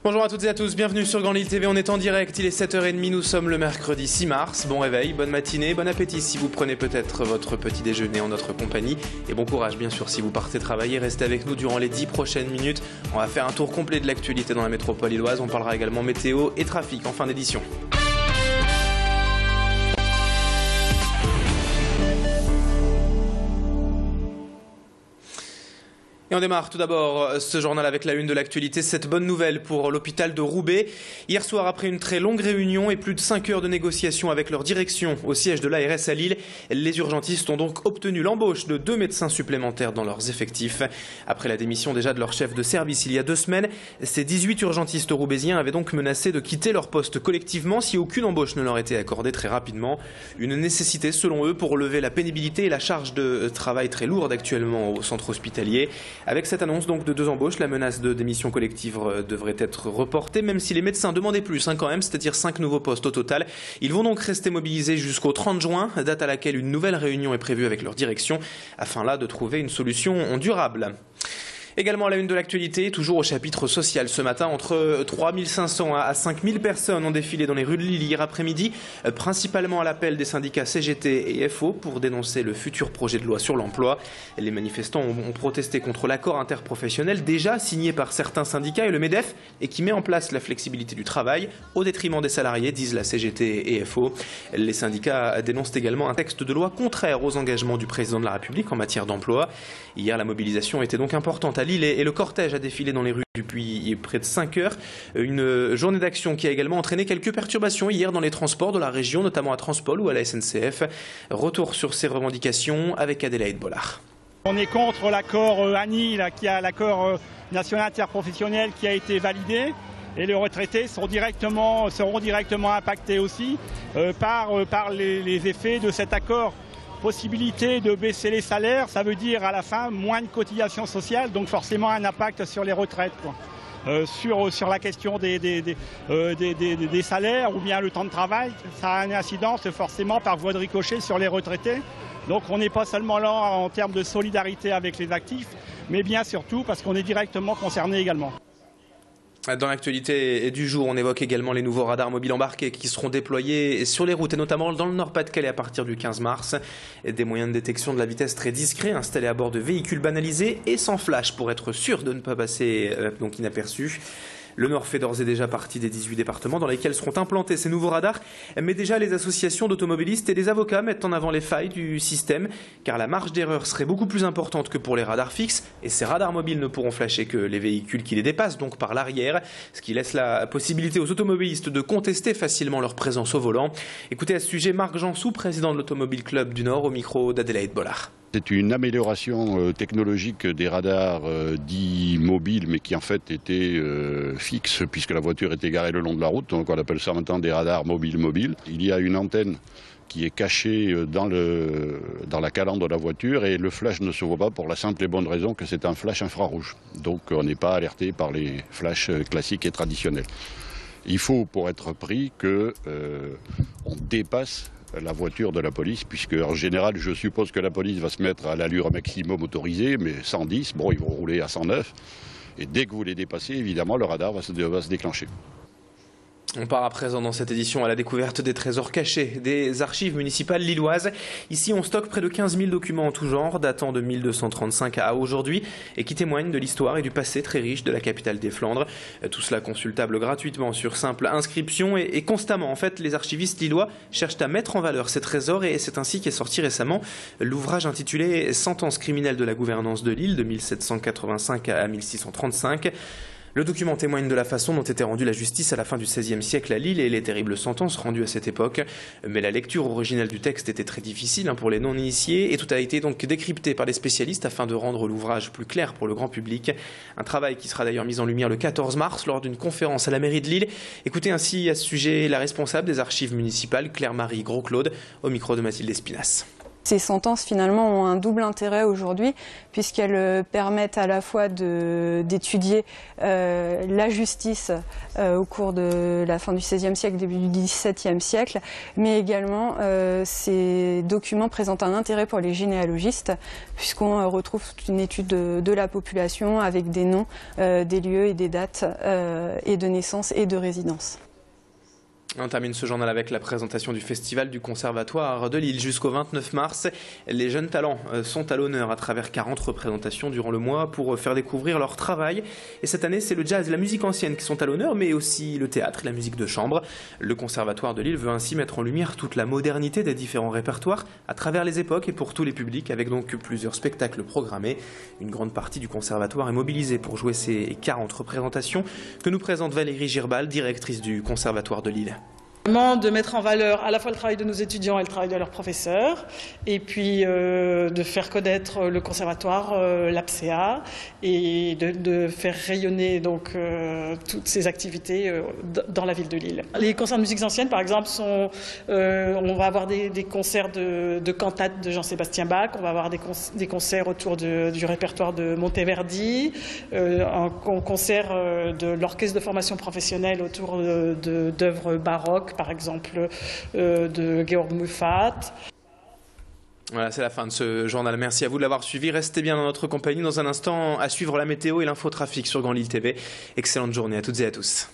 Bonjour à toutes et à tous, bienvenue sur Grand Lille TV, on est en direct, il est 7h30, nous sommes le mercredi 6 mars. Bon réveil, bonne matinée, bon appétit si vous prenez peut-être votre petit déjeuner en notre compagnie. Et bon courage bien sûr si vous partez travailler, restez avec nous durant les 10 prochaines minutes. On va faire un tour complet de l'actualité dans la métropole lilloise, on parlera également météo et trafic en fin d'édition. Et on démarre tout d'abord ce journal avec la une de l'actualité, cette bonne nouvelle pour l'hôpital de Roubaix. Hier soir, après une très longue réunion et plus de 5 heures de négociations avec leur direction au siège de l'ARS à Lille, les urgentistes ont donc obtenu l'embauche de 2 médecins supplémentaires dans leurs effectifs. Après la démission déjà de leur chef de service il y a 2 semaines, ces 18 urgentistes roubaisiens avaient donc menacé de quitter leur poste collectivement si aucune embauche ne leur était accordée très rapidement. Une nécessité selon eux pour lever la pénibilité et la charge de travail très lourde actuellement au centre hospitalier. Avec cette annonce donc de 2 embauches, la menace de démission collective devrait être reportée, même si les médecins demandaient plus quand même, c'est-à-dire 5 nouveaux postes au total. Ils vont donc rester mobilisés jusqu'au 30 juin, date à laquelle une nouvelle réunion est prévue avec leur direction, afin là de trouver une solution durable. Également à la une de l'actualité, toujours au chapitre social ce matin, entre 3500 à 5000 personnes ont défilé dans les rues de Lille hier après-midi, principalement à l'appel des syndicats CGT et FO pour dénoncer le futur projet de loi sur l'emploi. Les manifestants ont protesté contre l'accord interprofessionnel déjà signé par certains syndicats et le MEDEF et qui met en place la flexibilité du travail au détriment des salariés, disent la CGT et FO. Les syndicats dénoncent également un texte de loi contraire aux engagements du président de la République en matière d'emploi. Hier, la mobilisation était donc importante à Lille et le cortège a défilé dans les rues depuis près de 5 heures. Une journée d'action qui a également entraîné quelques perturbations hier dans les transports de la région, notamment à Transpol ou à la SNCF. Retour sur ces revendications avec Adélaïde Bollard. On est contre l'accord ANI, l'accord national interprofessionnel qui a été validé. Et les retraités seront directement impactés aussi par les effets de cet accord. Possibilité de baisser les salaires, ça veut dire à la fin moins de cotisations sociales, donc forcément un impact sur les retraites. Sur la question des salaires ou bien le temps de travail, ça a une incidence forcément par voie de ricochet sur les retraités. Donc on n'est pas seulement là en termes de solidarité avec les actifs, mais bien surtout parce qu'on est directement concerné également. Dans l'actualité du jour, on évoque également les nouveaux radars mobiles embarqués qui seront déployés sur les routes et notamment dans le Nord-Pas-de-Calais à partir du 15 mars. Des moyens de détection de la vitesse très discrets installés à bord de véhicules banalisés et sans flash pour être sûr de ne pas passer donc inaperçus. Le Nord fait d'ores et déjà partie des 18 départements dans lesquels seront implantés ces nouveaux radars, mais déjà les associations d'automobilistes et des avocats mettent en avant les failles du système, car la marge d'erreur serait beaucoup plus importante que pour les radars fixes, et ces radars mobiles ne pourront flasher que les véhicules qui les dépassent, donc par l'arrière, ce qui laisse la possibilité aux automobilistes de contester facilement leur présence au volant. Écoutez à ce sujet Marc Jansou, président de l'Automobile Club du Nord, au micro d'Adélaïde Bollard. C'est une amélioration technologique des radars dits mobiles, mais qui en fait étaient fixes, puisque la voiture était garée le long de la route. Donc on appelle ça maintenant des radars mobiles. Il y a une antenne qui est cachée dans la calandre de la voiture et le flash ne se voit pas pour la simple et bonne raison que c'est un flash infrarouge. Donc on n'est pas alerté par les flashs classiques et traditionnels. Il faut, pour être pris, qu'on dépasse la voiture de la police, puisque en général je suppose que la police va se mettre à l'allure maximum autorisée, mais 110, bon ils vont rouler à 109, et dès que vous les dépassez, évidemment le radar va se déclencher. On part à présent dans cette édition à la découverte des trésors cachés des archives municipales lilloises. Ici, on stocke près de 15 000 documents en tout genre, datant de 1235 à aujourd'hui, et qui témoignent de l'histoire et du passé très riche de la capitale des Flandres. Tout cela consultable gratuitement sur simple inscription et constamment. En fait, les archivistes lillois cherchent à mettre en valeur ces trésors et c'est ainsi qu'est sorti récemment l'ouvrage intitulé « Sentence criminelle de la gouvernance de Lille » de 1785 à 1635. Le document témoigne de la façon dont était rendue la justice à la fin du XVIe siècle à Lille et les terribles sentences rendues à cette époque. Mais la lecture originale du texte était très difficile pour les non-initiés et tout a été donc décrypté par les spécialistes afin de rendre l'ouvrage plus clair pour le grand public. Un travail qui sera d'ailleurs mis en lumière le 14 mars lors d'une conférence à la mairie de Lille. Écoutez ainsi à ce sujet la responsable des archives municipales, Claire-Marie Gros-Claude, au micro de Mathilde Espinas. Ces sentences finalement ont un double intérêt aujourd'hui puisqu'elles permettent à la fois d'étudier la justice au cours de la fin du XVIe siècle, début du XVIIe siècle, mais également ces documents présentent un intérêt pour les généalogistes puisqu'on retrouve toute une étude de la population avec des noms, des lieux et des dates et de naissance et de résidence. On termine ce journal avec la présentation du Festival du Conservatoire de Lille jusqu'au 29 mars. Les jeunes talents sont à l'honneur à travers 40 représentations durant le mois pour faire découvrir leur travail. Et cette année, c'est le jazz et la musique ancienne qui sont à l'honneur, mais aussi le théâtre et la musique de chambre. Le Conservatoire de Lille veut ainsi mettre en lumière toute la modernité des différents répertoires à travers les époques et pour tous les publics, avec donc plusieurs spectacles programmés. Une grande partie du Conservatoire est mobilisée pour jouer ces 40 représentations que nous présente Valérie Girbal, directrice du Conservatoire de Lille. De mettre en valeur à la fois le travail de nos étudiants et le travail de leurs professeurs, et puis de faire connaître le conservatoire, l'APCA, et de faire rayonner donc toutes ces activités dans la ville de Lille. Les concerts de musiques anciennes, par exemple, on va avoir des concerts de cantates de Jean-Sébastien Bach, on va avoir des concerts autour du répertoire de Monteverdi, un concert de l'orchestre de formation professionnelle autour d'œuvres baroques, par exemple de Georg Muffat. Voilà, c'est la fin de ce journal. Merci à vous de l'avoir suivi. Restez bien dans notre compagnie. Dans un instant, à suivre la météo et l'infotrafic sur Grand Lille TV. Excellente journée à toutes et à tous.